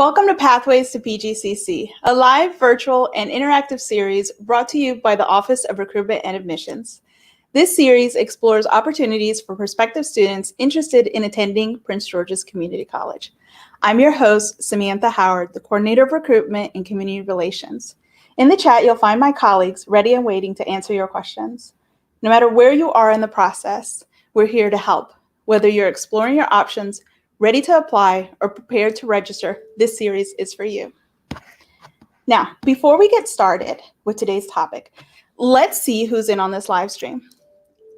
Welcome to Pathways to PGCC, a live, virtual, and interactive series brought to you by the Office of Recruitment and Admissions. This series explores opportunities for prospective students interested in attending Prince George's Community College. I'm your host, Samantha Howard, the Coordinator of Recruitment and Community Relations. In the chat, you'll find my colleagues ready and waiting to answer your questions. No matter where you are in the process, we're here to help. Whether you're exploring your options, ready to apply, or prepared to register, this series is for you. Now, before we get started with today's topic, let's see who's in on this live stream.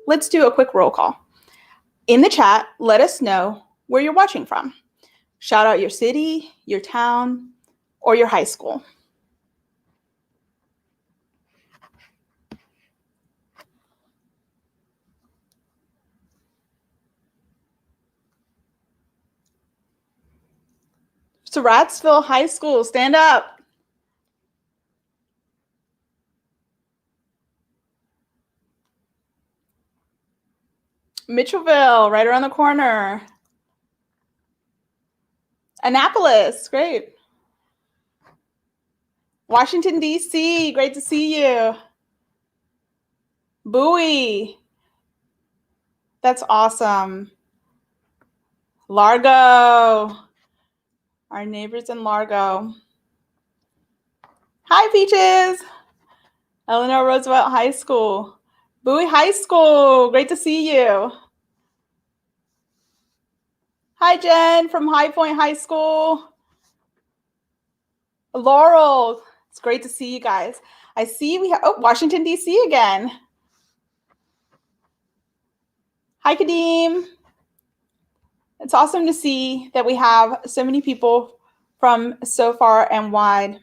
Let's do a quick roll call. In the chat, let us know where you're watching from. Shout out your city, your town, or your high school. Surrattsville High School, stand up. Mitchellville, right around the corner. Annapolis, great. Washington, D.C., great to see you. Bowie, that's awesome. Largo, our neighbors in Largo. Hi, Peaches. Eleanor Roosevelt High School. Bowie High School, great to see you. Hi, Jen from High Point High School. Laurel, it's great to see you guys. I see we have, Washington, D.C. again. Hi, Kadeem. It's awesome to see that we have so many people from so far and wide.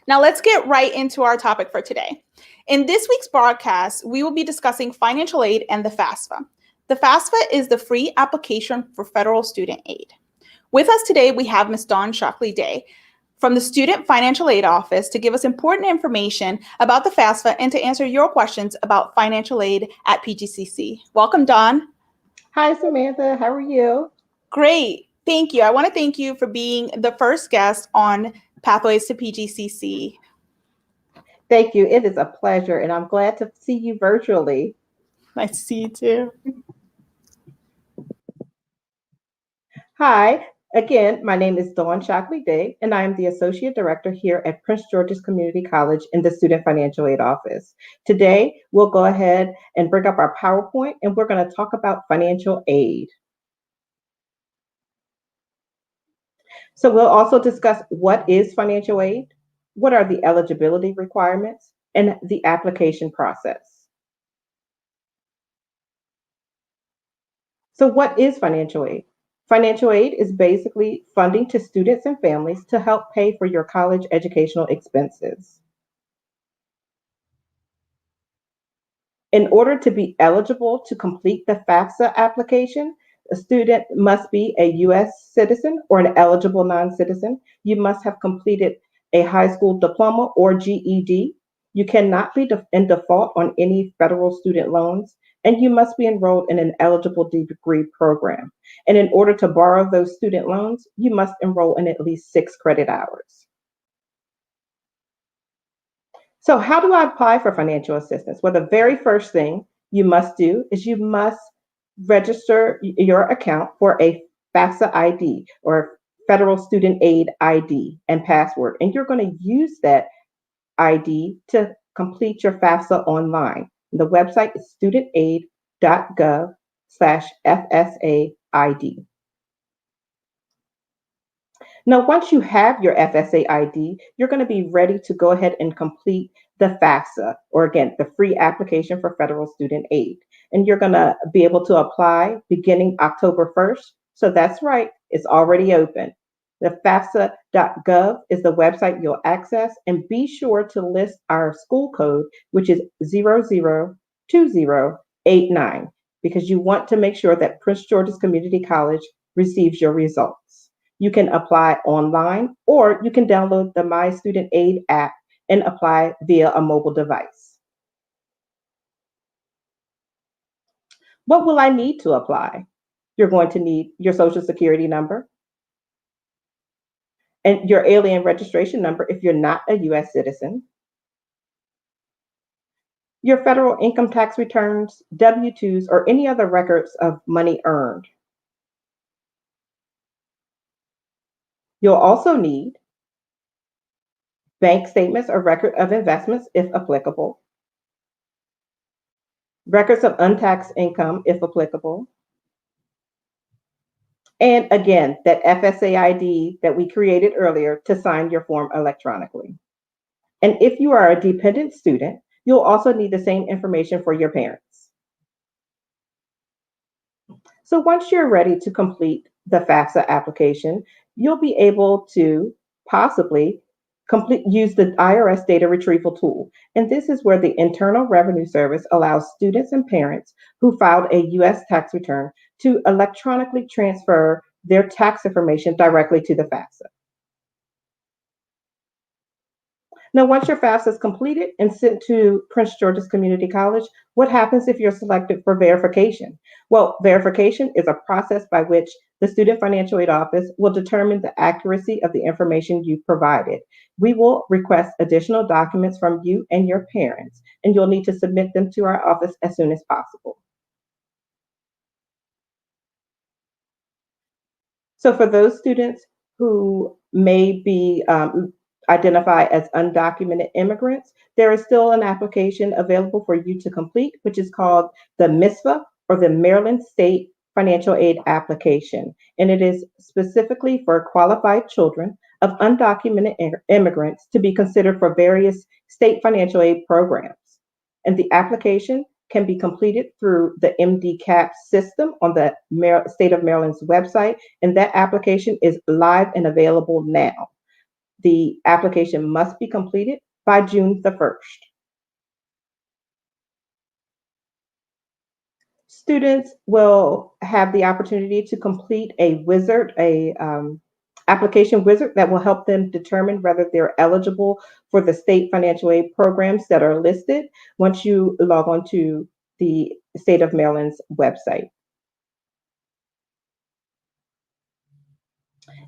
Now let's get right into our topic for today. In this week's broadcast, we will be discussing financial aid and the FAFSA. The FAFSA is the free application for federal student aid. With us today, we have Ms. Dawn Shockley-Day from the Student Financial Aid Office to give us important information about the FAFSA and to answer your questions about financial aid at PGCC. Welcome, Dawn. Hi, Samantha. How are you? Great. Thank you. I want to thank you for being the first guest on Pathways to PGCC. Thank you. It is a pleasure, and I'm glad to see you virtually. Nice to see you too. Hi. Again, my name is Dawn Shockley-Day, and I am the Associate Director here at Prince George's Community College in the Student Financial Aid Office. Today, we'll go ahead and bring up our PowerPoint, and we're going to talk about financial aid. So we'll also discuss what is financial aid, what are the eligibility requirements, and the application process. So what is financial aid? Financial aid is basically funding to students and families to help pay for your college educational expenses. In order to be eligible to complete the FAFSA application, a student must be a U.S. citizen or an eligible non-citizen. You must have completed a high school diploma or GED. You cannot be in default on any federal student loans, and you must be enrolled in an eligible degree program. And in order to borrow those student loans, you must enroll in at least 6 credit hours. So how do I apply for financial assistance? Well, the very first thing you must do is you must register your account for a FAFSA ID or Federal Student Aid ID and password. And you're going to use that ID to complete your FAFSA online. The website is studentaid.gov/FSA-ID. Now, once you have your FSA ID, you're going to be ready to go ahead and complete the FAFSA, or again, the free application for federal student aid. And you're going to be able to apply beginning October 1st. So that's right, it's already open. The FAFSA.gov is the website you'll access, and be sure to list our school code, which is 002089, because you want to make sure that Prince George's Community College receives your results. You can apply online, or you can download the My Student Aid app and apply via a mobile device. What will I need to apply? You're going to need your Social Security number, and your alien registration number if you're not a U.S. citizen, your federal income tax returns, W-2s, or any other records of money earned. You'll also need bank statements or record of investments if applicable, records of untaxed income if applicable, and again, that FSA ID that we created earlier to sign your form electronically. And if you are a dependent student, you'll also need the same information for your parents. So once you're ready to complete the FAFSA application, you'll be able to possibly use the IRS data retrieval tool. And this is where the Internal Revenue Service allows students and parents who filed a U.S. tax return to electronically transfer their tax information directly to the FAFSA. Now, once your FAFSA is completed and sent to Prince George's Community College, what happens if you're selected for verification? Well, verification is a process by which the Student Financial Aid Office will determine the accuracy of the information you provided. We will request additional documents from you and your parents, and you'll need to submit them to our office as soon as possible. So for those students who may be identify as undocumented immigrants, there is still an application available for you to complete, which is called the MISFA, or the Maryland State Financial Aid Application. And it is specifically for qualified children of undocumented immigrants to be considered for various state financial aid programs. And the application can be completed through the MDCAP system on the State of Maryland's website, and that application is live and available now. The application must be completed by June the 1st. Students will have the opportunity to complete a wizard, application wizard that will help them determine whether they're eligible for the state financial aid programs that are listed once you log on to the State of Maryland's website.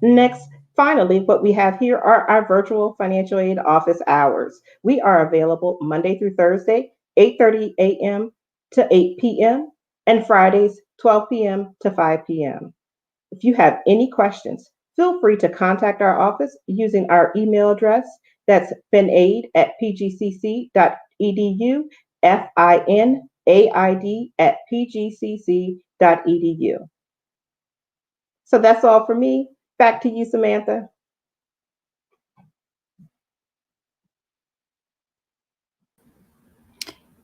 Next, finally, what we have here are our virtual financial aid office hours. We are available Monday through Thursday, 8:30 a.m. to 8 p.m., and Fridays, 12 p.m. to 5 p.m. If you have any questions, feel free to contact our office using our email address. That's finaid@pgcc.edu, finaid@pgcc.edu. So that's all for me. Back to you, Samantha.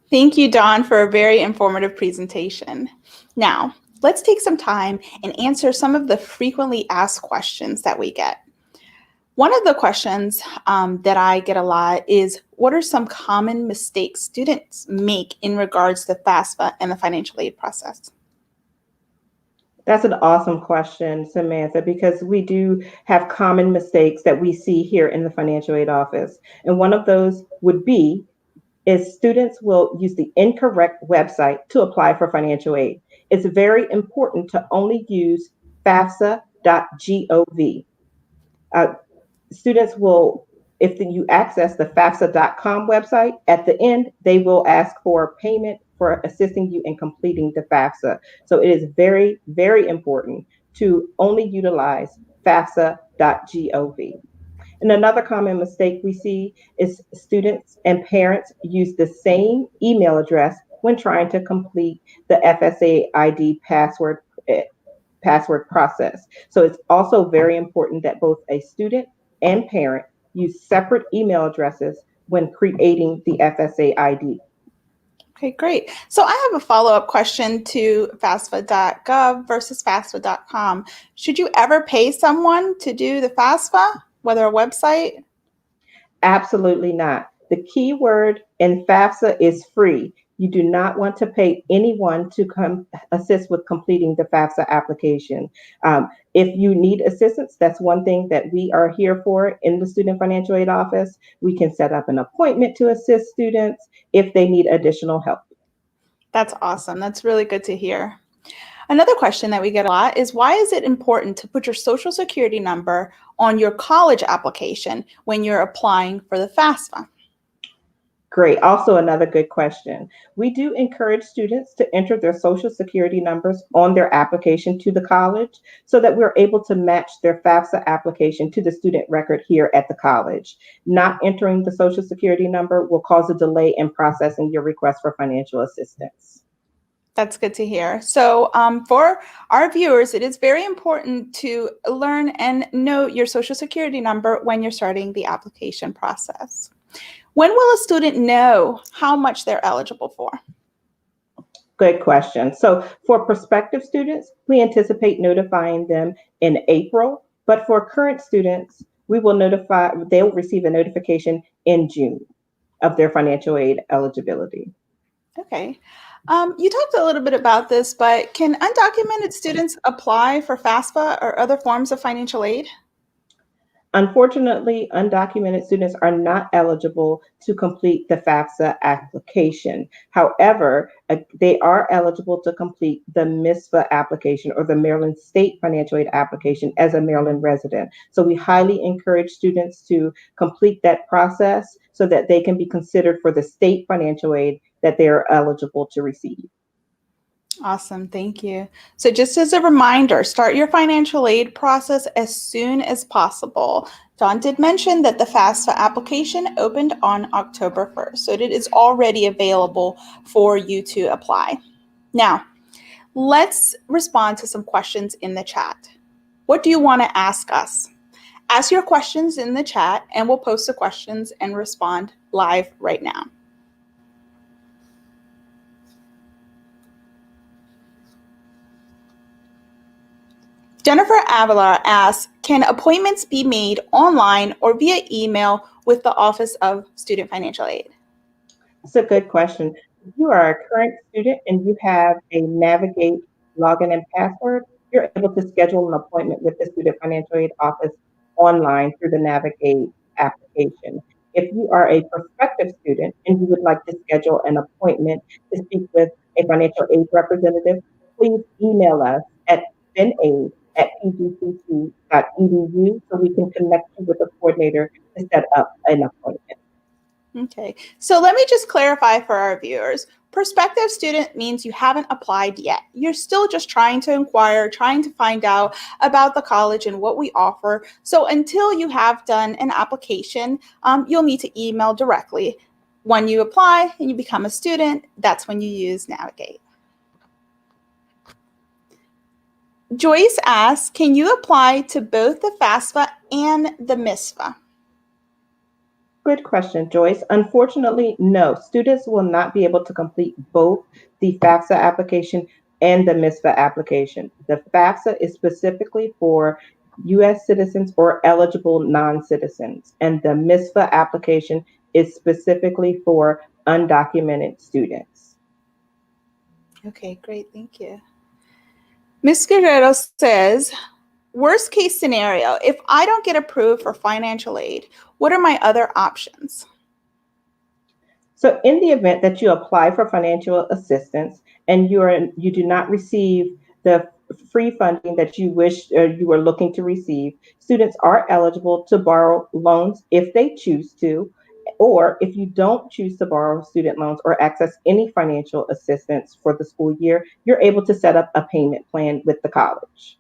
Thank you, Dawn, for a very informative presentation. Now, let's take some time and answer some of the frequently asked questions that we get. One of the questions that I get a lot is, what are some common mistakes students make in regards to FAFSA and the financial aid process? That's an awesome question, Samantha, because we do have common mistakes that we see here in the financial aid office. And one of those would be is students will use the incorrect website to apply for financial aid. It's very important to only use FAFSA.gov. Students will, if you access the FAFSA.com website, at the end, they will ask for payment for assisting you in completing the FAFSA. So it is very, very important to only utilize FAFSA.gov. And another common mistake we see is students and parents use the same email address when trying to complete the FSA ID password process. So it's also very important that both a student and parent use separate email addresses when creating the FSA ID. Okay, great. So I have a follow-up question to FAFSA.gov versus FAFSA.com. Should you ever pay someone to do the FAFSA, whether a website? Absolutely not. The key word in FAFSA is free. You do not want to pay anyone to come assist with completing the FAFSA application. If you need assistance, that's one thing that we are here for in the Student Financial Aid Office. We can set up an appointment to assist students if they need additional help. That's awesome. That's really good to hear. Another question that we get a lot is, why is it important to put your social security number on your college application when you're applying for the FAFSA? Great. Also, another good question. We do encourage students to enter their social security numbers on their application to the college so that we're able to match their FAFSA application to the student record here at the college. Not entering the social security number will cause a delay in processing your request for financial assistance. That's good to hear. So for our viewers, it is very important to learn and know your social security number when you're starting the application process. When will a student know how much they're eligible for? Good question. So for prospective students, we anticipate notifying them in April, but for current students, they'll receive a notification in June of their financial aid eligibility. Okay. You talked a little bit about this, but can undocumented students apply for FAFSA or other forms of financial aid? Unfortunately, undocumented students are not eligible to complete the FAFSA application. However, they are eligible to complete the MISFA application or the Maryland State Financial Aid application as a Maryland resident. So we highly encourage students to complete that process so that they can be considered for the state financial aid that they are eligible to receive. Awesome, thank you. So just as a reminder, start your financial aid process as soon as possible. Dawn did mention that the FAFSA application opened on October 1st, so it is already available for you to apply. Now, let's respond to some questions in the chat. What do you want to ask us? Ask your questions in the chat and we'll post the questions and respond live right now. Jennifer Avila asks, can appointments be made online or via email with the Office of Student Financial Aid? That's a good question. If you are a current student and you have a Navigate login and password, you're able to schedule an appointment with the Student Financial Aid Office online through the Navigate application. If you are a prospective student and you would like to schedule an appointment to speak with a financial aid representative, please email us at finaid@pgcc.edu so we can connect you with a coordinator to set up an appointment. Okay, so let me just clarify for our viewers. Prospective student means you haven't applied yet. You're still just trying to inquire, trying to find out about the college and what we offer. So until you have done an application, you'll need to email directly. When you apply and you become a student, that's when you use Navigate. Joyce asks, can you apply to both the FAFSA and the MISFA? Good question, Joyce. Unfortunately, no. Students will not be able to complete both the FAFSA application and the MISFA application. The FAFSA is specifically for U.S. citizens or eligible non-citizens, and the MISFA application is specifically for undocumented students. Okay, great, thank you. Ms. Guerrero says, worst case scenario, if I don't get approved for financial aid, what are my other options? So in the event that you apply for financial assistance and you do not receive the free funding that you wish or you are looking to receive, students are eligible to borrow loans if they choose to, or if you don't choose to borrow student loans or access any financial assistance for the school year, you're able to set up a payment plan with the college.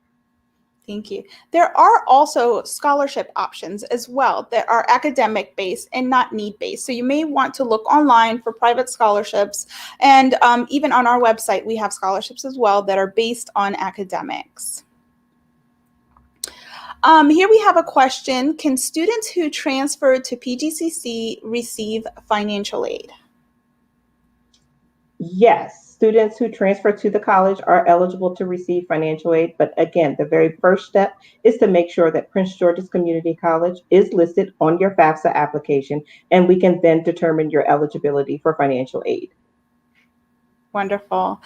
Thank you. There are also scholarship options as well that are academic based and not need based. So you may want to look online for private scholarships. And even on our website, we have scholarships as well that are based on academics. Here we have a question. Can students who transfer to PGCC receive financial aid? Yes, students who transfer to the college are eligible to receive financial aid. But again, the very first step is to make sure that Prince George's Community College is listed on your FAFSA application, and we can then determine your eligibility for financial aid. Wonderful.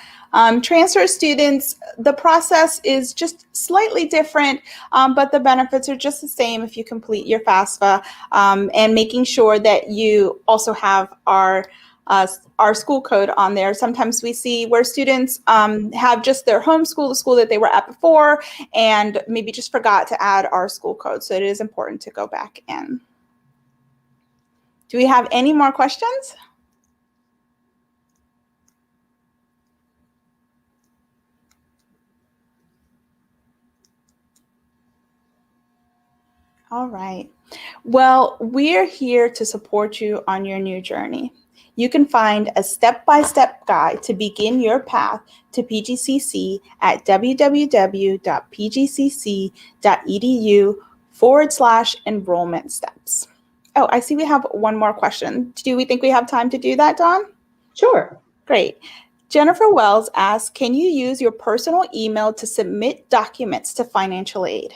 Transfer students, the process is just slightly different, but the benefits are just the same if you complete your FAFSA, and making sure that you also have our our school code on there. Sometimes we see where students have just their home school, the school that they were at before, and maybe just forgot to add our school code. So it is important to go back in. Do we have any more questions? All right. Well, we're here to support you on your new journey. You can find a step-by-step guide to begin your path to PGCC at www.pgcc.edu/enrollment steps. Oh, I see we have one more question. Do we think we have time to do that, Dawn? Sure. Great. Jennifer Wells asks, can you use your personal email to submit documents to financial aid?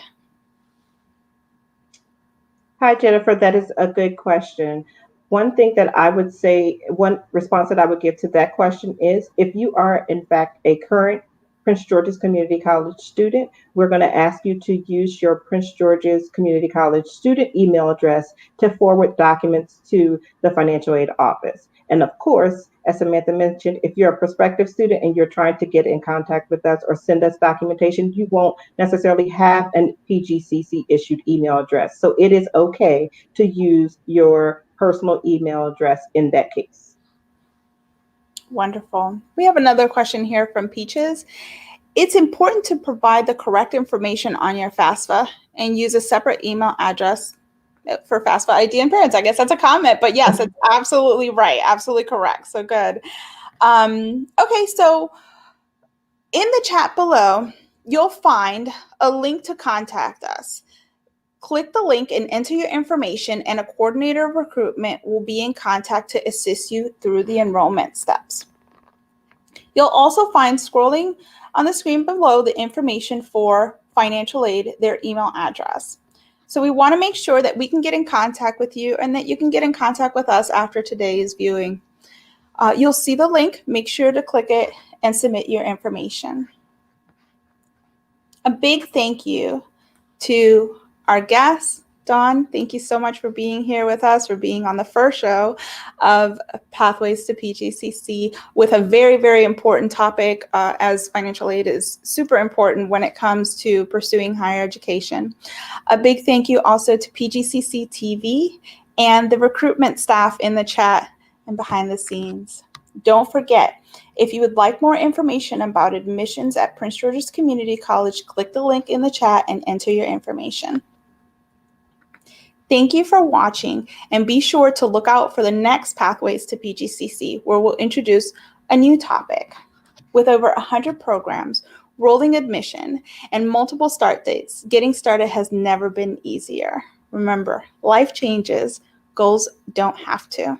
Hi, Jennifer. That is a good question. One thing that I would say, one response that I would give to that question is if you are, in fact, a current Prince George's Community College student, we're going to ask you to use your Prince George's Community College student email address to forward documents to the financial aid office. And of course, as Samantha mentioned, if you're a prospective student and you're trying to get in contact with us or send us documentation, you won't necessarily have an PGCC issued email address. So it is okay to use your personal email address in that case. Wonderful. We have another question here from Peaches. It's important to provide the correct information on your FAFSA and use a separate email address for FAFSA ID and parents. I guess that's a comment, but yes, it's absolutely right. Absolutely correct. So good. Okay, so in the chat below, you'll find a link to contact us. Click the link and enter your information, and a coordinator of recruitment will be in contact to assist you through the enrollment steps. You'll also find scrolling on the screen below the information for financial aid, their email address. So we want to make sure that we can get in contact with you and that you can get in contact with us after today's viewing. You'll see the link, make sure to click it and submit your information. A big thank you to our guests. Dawn, thank you so much for being here with us, for being on the first show of Pathways to PGCC with a very, very important topic, as financial aid is super important when it comes to pursuing higher education. A big thank you also to PGCC TV and the recruitment staff in the chat and behind the scenes. Don't forget, if you would like more information about admissions at Prince George's Community College, click the link in the chat and enter your information. Thank you for watching, and be sure to look out for the next Pathways to PGCC, where we'll introduce a new topic. With over 100 programs, rolling admission, and multiple start dates, getting started has never been easier. Remember, life changes, goals don't have to.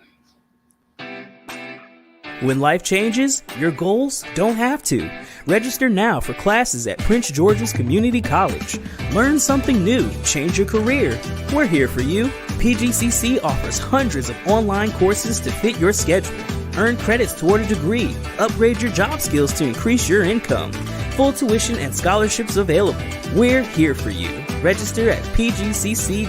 When life changes, your goals don't have to. Register now for classes at Prince George's Community College. Learn something new, change your career. We're here for you. PGCC offers hundreds of online courses to fit your schedule. Earn credits toward a degree. Upgrade your job skills to increase your income. Full tuition and scholarships available. We're here for you. Register at pgcc.edu/now.